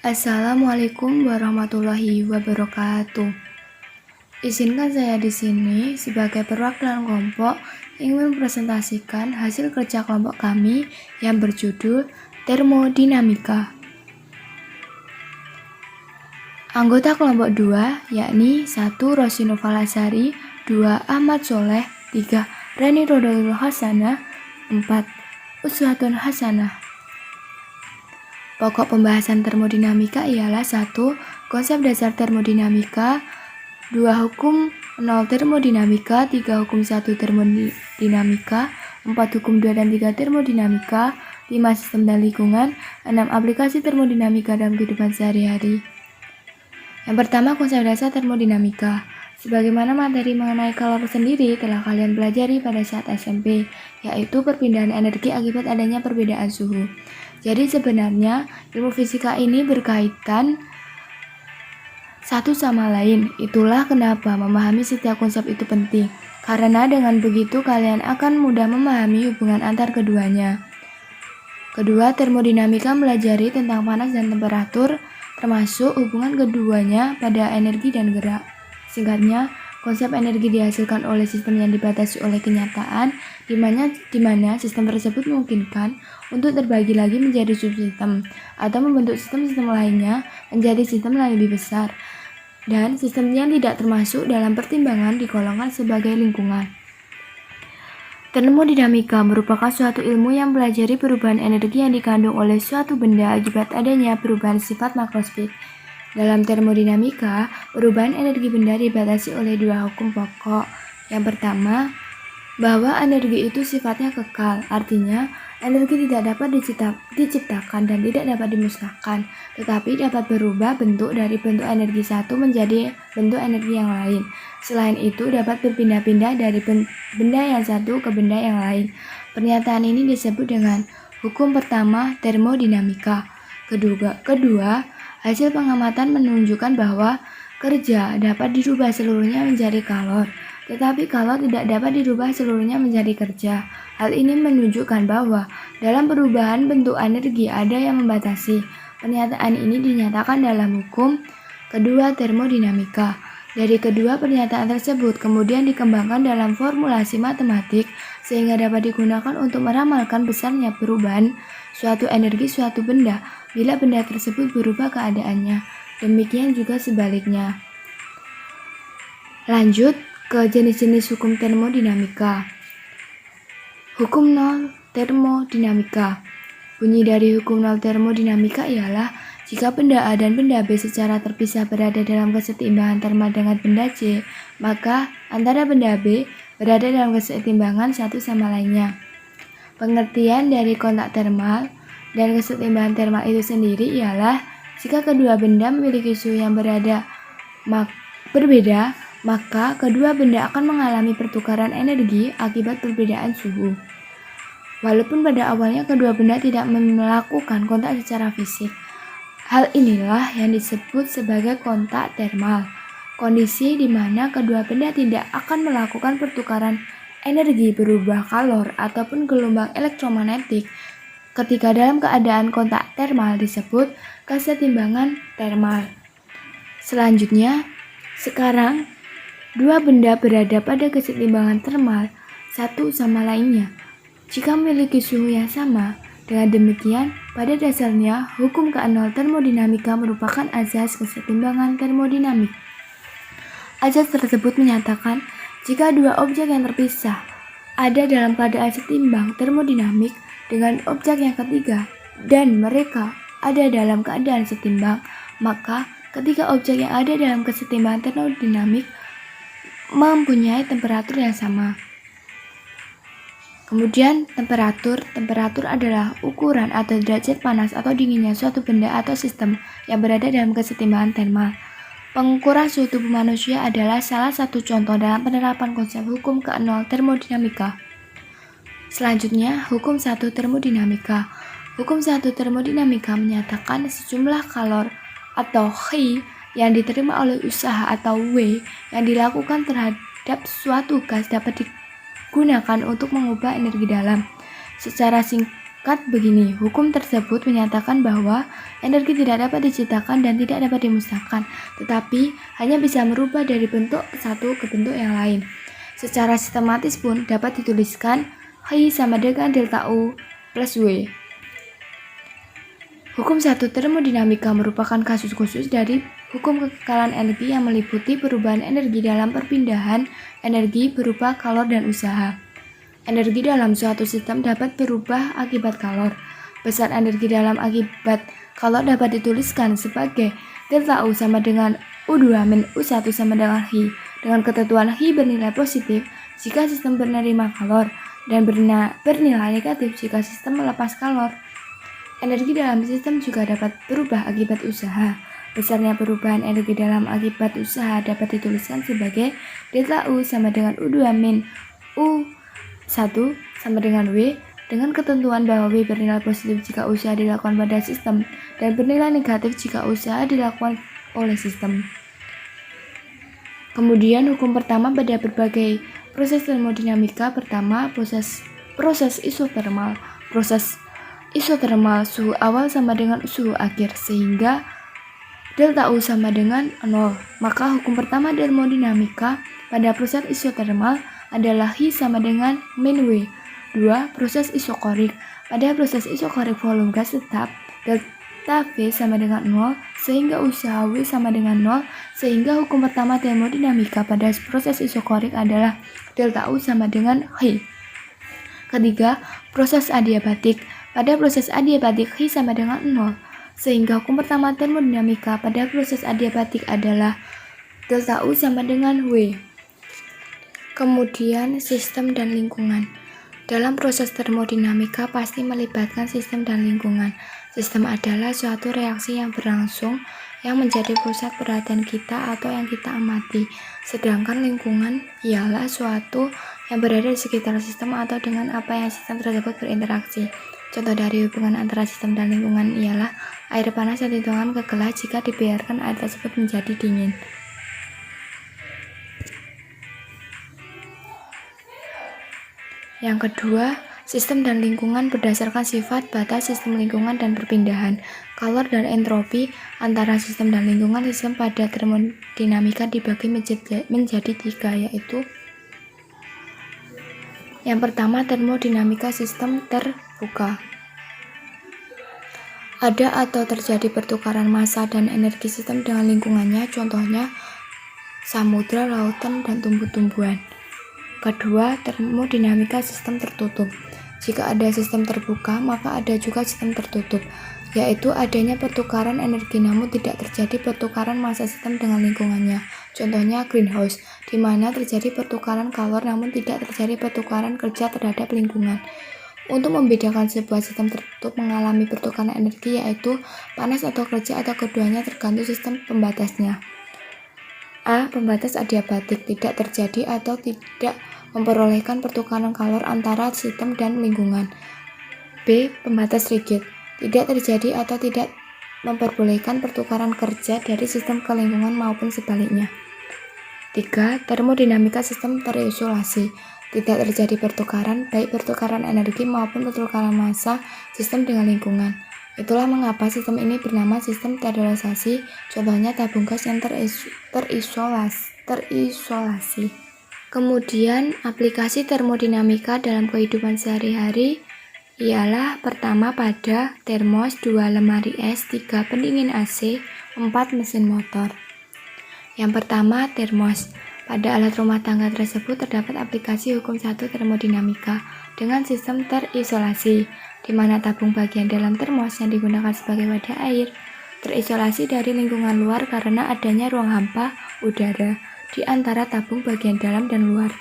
Assalamualaikum warahmatullahi wabarakatuh. Izinkan saya di sini sebagai perwakilan kelompok ingin mempresentasikan hasil kerja kelompok kami yang berjudul termodinamika. Anggota kelompok 2 yakni 1. Rosinova Lasari, 2. Ahmad Soleh, 3. Reni Rodolul Hasanah, 4. Uswatun Hasanah. Pokok pembahasan termodinamika ialah 1. Konsep dasar termodinamika, 2. Hukum 0 termodinamika, 3. Hukum 1 termodinamika, 4. Hukum 2 dan 3 termodinamika, 5. Sistem dan lingkungan, 6. Aplikasi termodinamika dalam kehidupan sehari-hari. Yang pertama, konsep dasar termodinamika. Sebagaimana materi mengenai kalor sendiri telah kalian pelajari pada saat SMP, yaitu perpindahan energi akibat adanya perbedaan suhu. Jadi sebenarnya ilmu fisika ini berkaitan satu sama lain. Itulah kenapa memahami setiap konsep itu penting. Karena dengan begitu kalian akan mudah memahami hubungan antar keduanya. Kedua, termodinamika mempelajari tentang panas dan temperatur, termasuk hubungan keduanya pada energi dan gerak. Singkatnya, konsep energi dihasilkan oleh sistem yang dibatasi oleh kenyataan, di mana sistem tersebut memungkinkan untuk terbagi lagi menjadi subsistem atau membentuk sistem-sistem lainnya menjadi sistem yang lebih besar, dan sistem yang tidak termasuk dalam pertimbangan digolongkan sebagai lingkungan. Termodinamika merupakan suatu ilmu yang mempelajari perubahan energi yang dikandung oleh suatu benda akibat adanya perubahan sifat makroskopik. Dalam termodinamika, perubahan energi benda dibatasi oleh dua hukum pokok. Yang pertama, bahwa energi itu sifatnya kekal, artinya energi tidak dapat diciptakan dan tidak dapat dimusnahkan, tetapi dapat berubah bentuk dari bentuk energi satu menjadi bentuk energi yang lain. Selain itu, dapat berpindah-pindah dari benda yang satu ke benda yang lain. Pernyataan ini disebut dengan hukum pertama termodinamika. Kedua, hasil pengamatan menunjukkan bahwa kerja dapat dirubah seluruhnya menjadi kalor, tetapi kalor tidak dapat dirubah seluruhnya menjadi kerja. Hal ini menunjukkan bahwa dalam perubahan bentuk energi ada yang membatasi. Pernyataan ini dinyatakan dalam hukum kedua termodinamika. Dari kedua pernyataan tersebut kemudian dikembangkan dalam formulasi matematik sehingga dapat digunakan untuk meramalkan besarnya perubahan suatu energi suatu benda bila benda tersebut berubah keadaannya. Demikian juga sebaliknya. Lanjut ke jenis-jenis hukum termodinamika. Hukum 0 termodinamika. Bunyi dari hukum 0 termodinamika ialah jika benda A dan benda B secara terpisah berada dalam kesetimbangan termal dengan benda C, maka antara benda B berada dalam kesetimbangan satu sama lainnya. Pengertian dari kontak termal dan kesetimbangan termal itu sendiri ialah jika kedua benda memiliki suhu yang berbeda, maka kedua benda akan mengalami pertukaran energi akibat perbedaan suhu. Walaupun pada awalnya kedua benda tidak melakukan kontak secara fisik. Hal inilah yang disebut sebagai kontak termal. Kondisi di mana kedua benda tidak akan melakukan pertukaran energi berubah kalor ataupun gelombang elektromagnetik ketika dalam keadaan kontak termal disebut kesetimbangan termal. Selanjutnya, sekarang dua benda berada pada kesetimbangan termal satu sama lainnya jika memiliki suhu yang sama. Dengan demikian, pada dasarnya hukum ke-0 termodinamika merupakan azas kesetimbangan termodinamik. Azas tersebut menyatakan jika dua objek yang terpisah ada dalam keadaan setimbang termodinamik dengan objek yang ketiga dan mereka ada dalam keadaan setimbang, maka ketiga objek yang ada dalam kesetimbangan termodinamik mempunyai temperatur yang sama. Kemudian temperatur adalah ukuran atau derajat panas atau dinginnya suatu benda atau sistem yang berada dalam kesetimbangan termal. Pengukuran suhu tubuh manusia adalah salah satu contoh dalam penerapan konsep hukum ke-0 termodinamika. Selanjutnya, hukum 1 termodinamika. Hukum 1 termodinamika menyatakan sejumlah kalor atau Chi yang diterima oleh usaha atau W yang dilakukan terhadap suatu gas dapat digunakan untuk mengubah energi dalam. Secara Kat begini, hukum tersebut menyatakan bahwa energi tidak dapat diciptakan dan tidak dapat dimusnahkan, tetapi hanya bisa merubah dari bentuk satu ke bentuk yang lain. Secara sistematis pun dapat dituliskan I sama dengan delta U plus W. Hukum satu termodinamika merupakan kasus khusus dari hukum kekekalan energi yang meliputi perubahan energi dalam perpindahan energi berupa kalor dan usaha. Energi dalam suatu sistem dapat berubah akibat kalor. Besar energi dalam akibat kalor dapat dituliskan sebagai delta U sama dengan U2 min U1 sama dengan Hi, dengan ketentuan Hi bernilai positif jika sistem menerima kalor dan bernilai negatif jika sistem melepas kalor. Energi dalam sistem juga dapat berubah akibat usaha. Besarnya perubahan energi dalam akibat usaha dapat dituliskan sebagai delta U sama dengan U2 min U1 sama dengan W, dengan ketentuan bahwa W bernilai positif jika usaha dilakukan pada sistem dan bernilai negatif jika usaha dilakukan oleh sistem. Kemudian hukum pertama pada berbagai proses termodinamika. Pertama, proses isotermal. Proses isotermal suhu awal sama dengan suhu akhir sehingga delta U sama dengan 0. Maka hukum pertama termodinamika pada proses isotermal adalah Hi sama dengan min W. 2. Proses isokorik. Pada proses isokorik volume gas tetap, delta V sama dengan 0, sehingga usaha W sama dengan 0, sehingga hukum pertama termodinamika pada proses isokorik adalah delta U sama dengan Hi. Ketiga, proses adiabatik. Pada proses adiabatik Hi sama dengan 0, sehingga hukum pertama termodinamika pada proses adiabatik adalah delta U sama dengan W. Kemudian sistem dan lingkungan. Dalam proses termodinamika pasti melibatkan sistem dan lingkungan. Sistem adalah suatu reaksi yang berlangsung yang menjadi pusat perhatian kita atau yang kita amati. Sedangkan lingkungan ialah suatu yang berada di sekitar sistem atau dengan apa yang sistem tersebut berinteraksi. Contoh dari hubungan antara sistem dan lingkungan ialah air panas yang dituangkan ke gelas jika dibiarkan air tersebut menjadi dingin. Yang kedua, sistem dan lingkungan berdasarkan sifat, batas sistem lingkungan dan perpindahan kalor dan entropi antara sistem dan lingkungan. Sistem pada termodinamika dibagi menjadi tiga, yaitu yang pertama, termodinamika sistem terbuka. Ada atau terjadi pertukaran massa dan energi sistem dengan lingkungannya, contohnya samudra, lautan, dan tumbuh-tumbuhan. Kedua, termodinamika sistem tertutup. Jika ada sistem terbuka, maka ada juga sistem tertutup, yaitu adanya pertukaran energi namun tidak terjadi pertukaran massa sistem dengan lingkungannya. Contohnya greenhouse, di mana terjadi pertukaran kalor namun tidak terjadi pertukaran kerja terhadap lingkungan. Untuk membedakan sebuah sistem tertutup mengalami pertukaran energi, yaitu panas atau kerja atau keduanya tergantung sistem pembatasnya. A. Pembatas adiabatik, tidak terjadi atau tidak memperolehkan pertukaran kalor antara sistem dan lingkungan. B. Pembatas rigid, tidak terjadi atau tidak memperbolehkan pertukaran kerja dari sistem ke lingkungan maupun sebaliknya. 3. Termodinamika sistem terisolasi, tidak terjadi pertukaran, baik pertukaran energi maupun pertukaran massa sistem dengan lingkungan. Itulah mengapa sistem ini bernama sistem terisolasi, contohnya tabung gas yang terisolasi. Kemudian, aplikasi termodinamika dalam kehidupan sehari-hari ialah pertama pada termos, 2 lemari es, 3 pendingin AC, 4 mesin motor. Yang pertama, termos. Pada alat rumah tangga tersebut terdapat aplikasi hukum 1 termodinamika dengan sistem terisolasi, di mana tabung bagian dalam termos yang digunakan sebagai wadah air terisolasi dari lingkungan luar karena adanya ruang hampa udara di antara tabung bagian dalam dan luar.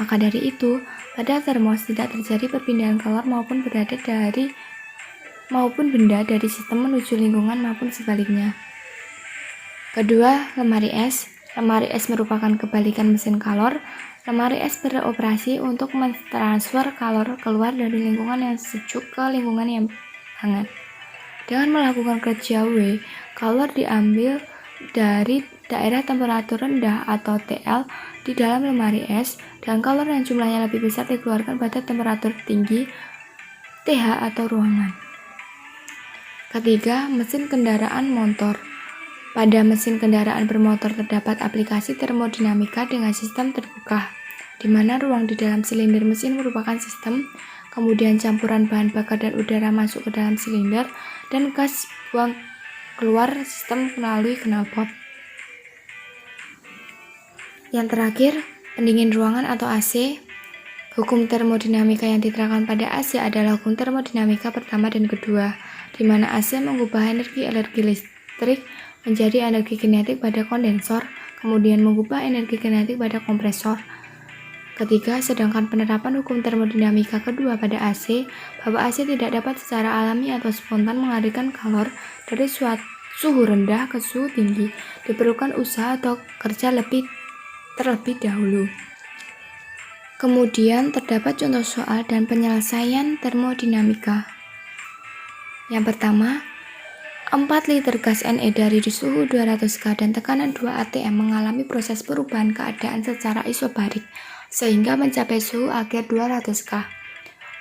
Maka dari itu, pada termos tidak terjadi perpindahan kalor maupun benda dari sistem menuju lingkungan maupun sebaliknya. Kedua, lemari es. Lemari es merupakan kebalikan mesin kalor. Lemari es beroperasi untuk mentransfer kalor keluar dari lingkungan yang sejuk ke lingkungan yang hangat. Dengan melakukan kerja W, kalor diambil dari daerah temperatur rendah atau TL di dalam lemari es, dan kalor yang jumlahnya lebih besar dikeluarkan pada temperatur tinggi TH atau ruangan. Ketiga, mesin kendaraan motor. Pada mesin kendaraan bermotor terdapat aplikasi termodinamika dengan sistem terbuka, di mana ruang di dalam silinder mesin merupakan sistem, kemudian campuran bahan bakar dan udara masuk ke dalam silinder, dan gas buang keluar sistem melalui knalpot. Yang terakhir, pendingin ruangan atau AC. Hukum termodinamika yang diterapkan pada AC adalah hukum termodinamika pertama dan kedua, di mana AC mengubah energi listrik menjadi energi kinetik pada kondensor, kemudian mengubah energi kinetik pada kompresor. Ketiga, sedangkan penerapan hukum termodinamika kedua pada AC, bahwa AC tidak dapat secara alami atau spontan mengalirkan kalor dari suhu rendah ke suhu tinggi, diperlukan usaha atau kerja terlebih dahulu. Kemudian terdapat contoh soal dan penyelesaian termodinamika. Yang pertama, 4 liter gas Ne dari suhu 200 K dan tekanan 2 atm mengalami proses perubahan keadaan secara isobarik sehingga mencapai suhu akhir 200 K.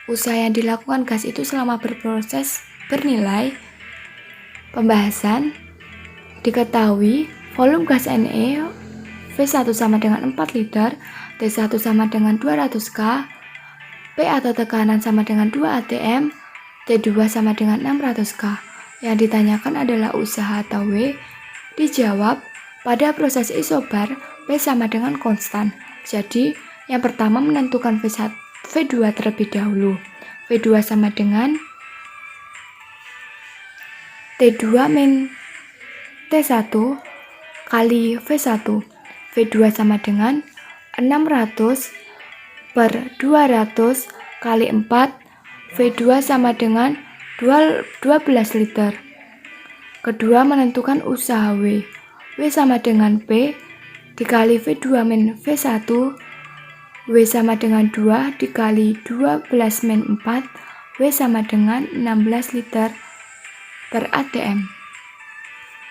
Usaha yang dilakukan gas itu selama berproses bernilai. Pembahasan. Diketahui volume gas Ne V1 sama dengan 4 liter, T1 sama dengan 200 K, P atau tekanan sama dengan 2 atm, T2 sama dengan 600 K. Yang ditanyakan adalah usaha atau W. Dijawab, pada proses isobar, P sama dengan konstan. Jadi, yang pertama menentukan V2 terlebih dahulu. V2 sama dengan T2 min T1 kali V1. V2 sama dengan 600 per 200 kali 4. V2 sama dengan 12 liter. Kedua, menentukan usaha W. W sama dengan P dikali V2 min V1. W sama dengan 2 dikali 12 min 4. W sama dengan 16 liter per atm.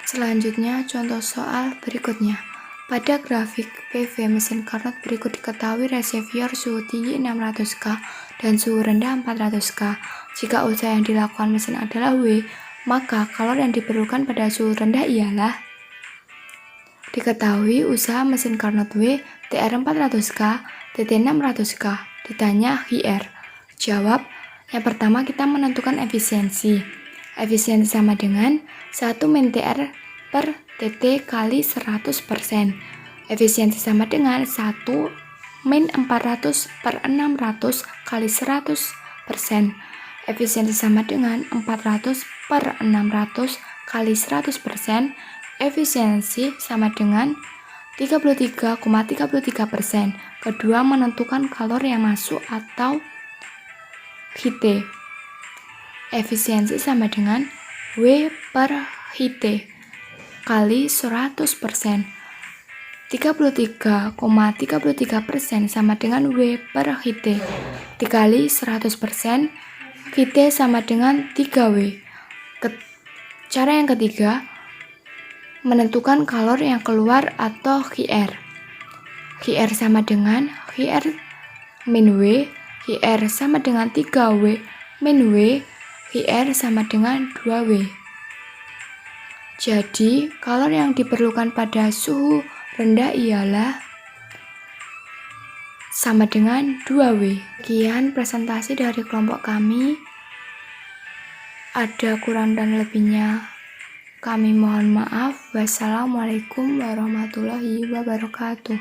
Selanjutnya, contoh soal berikutnya. Pada grafik PV mesin Carnot berikut diketahui reservoir suhu tinggi 600 K dan suhu rendah 400 K. Jika usaha yang dilakukan mesin adalah W, maka kalor yang diperlukan pada suhu rendah ialah. Diketahui usaha mesin Carnot W, TR 400 K, TT 600 K. Ditanya HIR. Jawab, yang pertama kita menentukan efisiensi. Efisiensi sama dengan 1 min TR per TT kali 100%. Efisiensi sama dengan 1 min 400 per 600 kali 100%. Efisiensi sama dengan 400 per 600 kali 100%. Efisiensi sama dengan 33,33%. Kedua, menentukan kalor yang masuk atau HT. Efisiensi sama dengan W per HT kali 100%. 33,33% sama dengan W per HT dikali 100%. HT sama dengan 3W. Cara yang ketiga, menentukan kalor yang keluar atau HIR. HIR sama dengan HIR min W. HIR sama dengan 3W min W. HIR sama dengan 2W. Jadi, kalor yang diperlukan pada suhu rendah ialah sama dengan 2W. Sekian presentasi dari kelompok kami. Ada kurang dan lebihnya, kami mohon maaf. Wassalamualaikum warahmatullahi wabarakatuh.